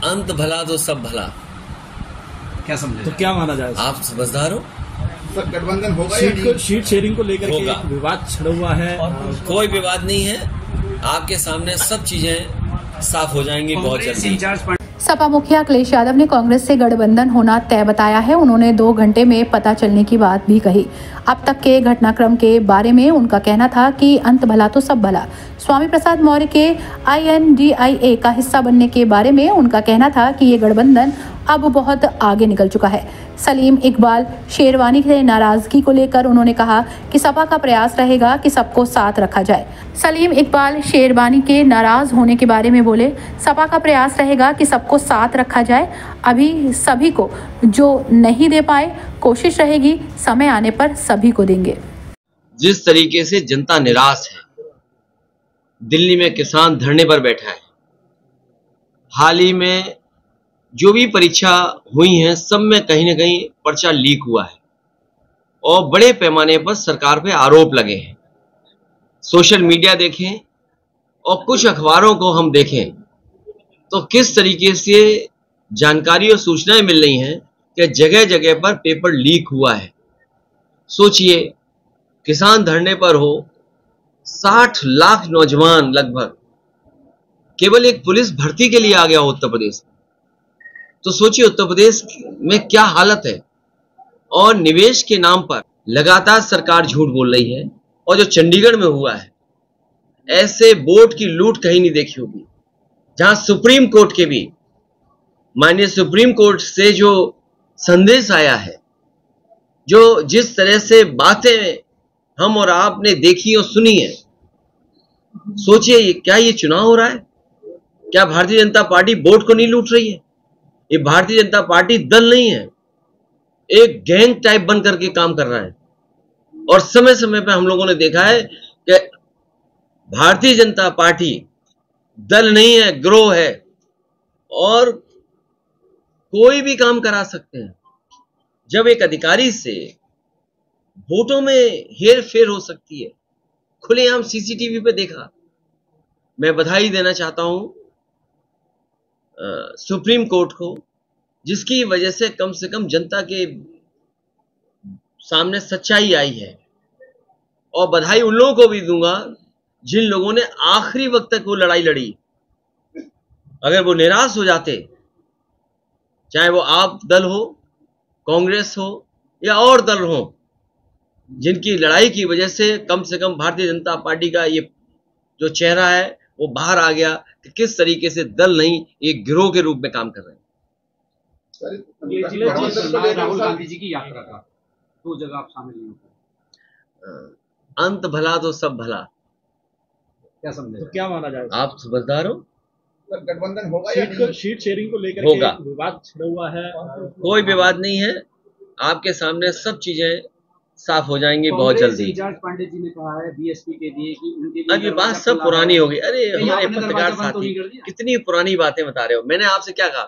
अंत भला तो सब भला। क्या समझे? तो क्या माना जाए? आप समझदार हो? सर गठबंधन होगा शीट शेयरिंग को लेकर के एक विवाद छिड़ा हुआ है। कोई विवाद नहीं है, आपके सामने सब चीजें साफ हो जाएंगी बहुत जल्दी। सपा मुखिया अखिलेश यादव ने कांग्रेस से गठबंधन होना तय बताया है। उन्होंने 2 घंटे में पता चलने की बात भी कही। अब तक के घटनाक्रम के बारे में उनका कहना था कि अंत भला तो सब भला। स्वामी प्रसाद मौर्य के INDIA का हिस्सा बनने के बारे में उनका कहना था कि ये गठबंधन अब बहुत आगे निकल चुका है। सलीम इकबाल शेरवानी से नाराजगी को लेकर उन्होंने कहा कि सपा का प्रयास रहेगा कि सबको साथ रखा जाए। सलीम इकबाल शेरवानी के नाराज होने के बारे में बोले, सपा का प्रयास रहेगा कि सबको साथ रखा जाए। अभी सभी को जो नहीं दे पाए, कोशिश रहेगी समय आने पर सभी को देंगे। जिस तरीके से जनता निराश है, दिल्ली में किसान धरने पर बैठा है, हाल ही में जो भी परीक्षा हुई हैं सब में कहीं न कहीं पर्चा लीक हुआ है और बड़े पैमाने पर सरकार पे आरोप लगे हैं। सोशल मीडिया देखें और कुछ अखबारों को हम देखें तो किस तरीके से जानकारी और सूचनाएं मिल रही हैं कि जगह जगह पर पेपर लीक हुआ है। सोचिए, किसान धरने पर हो, 60 लाख नौजवान लगभग केवल एक पुलिस भर्ती के लिए आ गया उत्तर प्रदेश। तो सोचिए उत्तर प्रदेश में क्या हालत है। और निवेश के नाम पर लगातार सरकार झूठ बोल रही है। और जो चंडीगढ़ में हुआ है, ऐसे वोट की लूट कहीं नहीं देखी होगी, जहां सुप्रीम कोर्ट के भी माननीय सुप्रीम कोर्ट से जो संदेश आया है, जो जिस तरह से बातें हम और आपने देखी और सुनी है, सोचिए क्या ये चुनाव हो रहा है? क्या भारतीय जनता पार्टी वोट को नहीं लूट रही है? ये भारतीय जनता पार्टी दल नहीं है, एक गैंग टाइप बन करके काम कर रहा है। और समय समय पे हम लोगों ने देखा है कि भारतीय जनता पार्टी दल नहीं है, गिरोह है और कोई भी काम करा सकते हैं। जब एक अधिकारी से वोटों में हेर फेर हो सकती है, खुलेआम CCTV पे देखा। मैं बधाई देना चाहता हूं सुप्रीम कोर्ट को, जिसकी वजह से कम जनता के सामने सच्चाई आई है। और बधाई उन लोगों को भी दूंगा जिन लोगों ने आखिरी वक्त तक वो लड़ाई लड़ी। अगर वो निराश हो जाते, चाहे वो आप दल हो, कांग्रेस हो या और दल हो, जिनकी लड़ाई की वजह से कम भारतीय जनता पार्टी का ये जो चेहरा है वो बाहर आ गया कि किस तरीके से दल नहीं, एक गिरोह के रूप में काम कर रहे हैं। राहुल गांधी जी की यात्रा का 2 जगह आप शामिल नहीं होते। अंत भला तो सब भला। क्या समझे? तो क्या माना जाए? आप समझदार हो? गठबंधन होगा शीट शेयरिंग को लेकर होगा। के विवाद छिड़ा हुआ है। कोई विवाद नहीं है, आपके सामने सब चीजें साफ हो जाएंगी बहुत जल्दी। पांडे जी ने कहा है BSP के लिए कि उनके अब ये बात सब पुरानी हो गई। अरे हमारे पत्रकार साथी कितनी पुरानी बातें बता रहे हो। मैंने आपसे क्या कहा?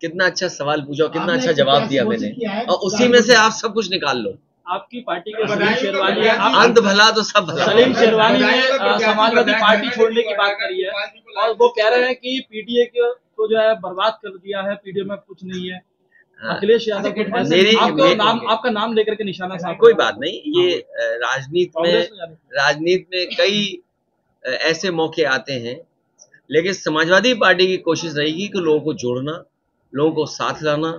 कितना अच्छा सवाल पूछा, कितना अच्छा जवाब दिया मैंने, और उसी में से आप सब कुछ निकाल लो। आपकी पार्टी के सलीम शेरवानी, अंत भला तो सब भला। सलीम शेरवानी ने समाजवादी पार्टी छोड़ने की बात करी है और वो कह रहे हैं कि PTA को जो है बर्बाद कर दिया है, PTA में कुछ नहीं है। अखिलेश यादव आपका नाम लेकर के निशाना साफ। कोई बात नहीं, ये राजनीति में कई ऐसे मौके आते हैं, लेकिन समाजवादी पार्टी की कोशिश रहेगी कि लोगों को जोड़ना, लोगों को साथ लाना।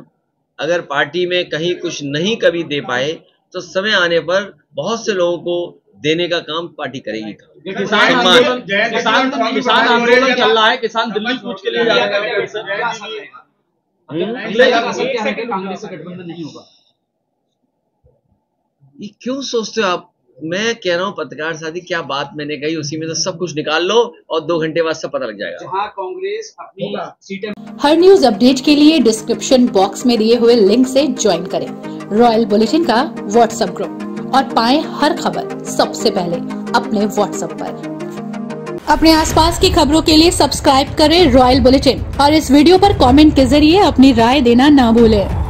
अगर पार्टी में कहीं कुछ नहीं कभी दे पाए तो समय आने पर बहुत से लोगों को देने का काम पार्टी करेगी। किसान आंदोलन चल रहा है, किसान दिल्ली कूच के लिए जा रहे हैं। कांग्रेस से गठबंधन नहीं होगा, ये क्यों सोचते हो आप? मैं कह रहा हूँ पत्रकार साथी, क्या बात मैंने कही उसी में से सब कुछ निकाल लो और 2 घंटे बाद सब पता लग जाएगा। जहां कांग्रेस अपनी सीटें। हर न्यूज अपडेट के लिए डिस्क्रिप्शन बॉक्स में दिए हुए लिंक से ज्वाइन करें रॉयल बुलेटिन का व्हाट्सएप ग्रुप और पाएं हर खबर सबसे पहले अपने व्हाट्सएप पर। अपने आसपास की खबरों के लिए सब्सक्राइब करें रॉयल बुलेटिन और इस वीडियो पर कमेंट के जरिए अपनी राय देना ना भूलें।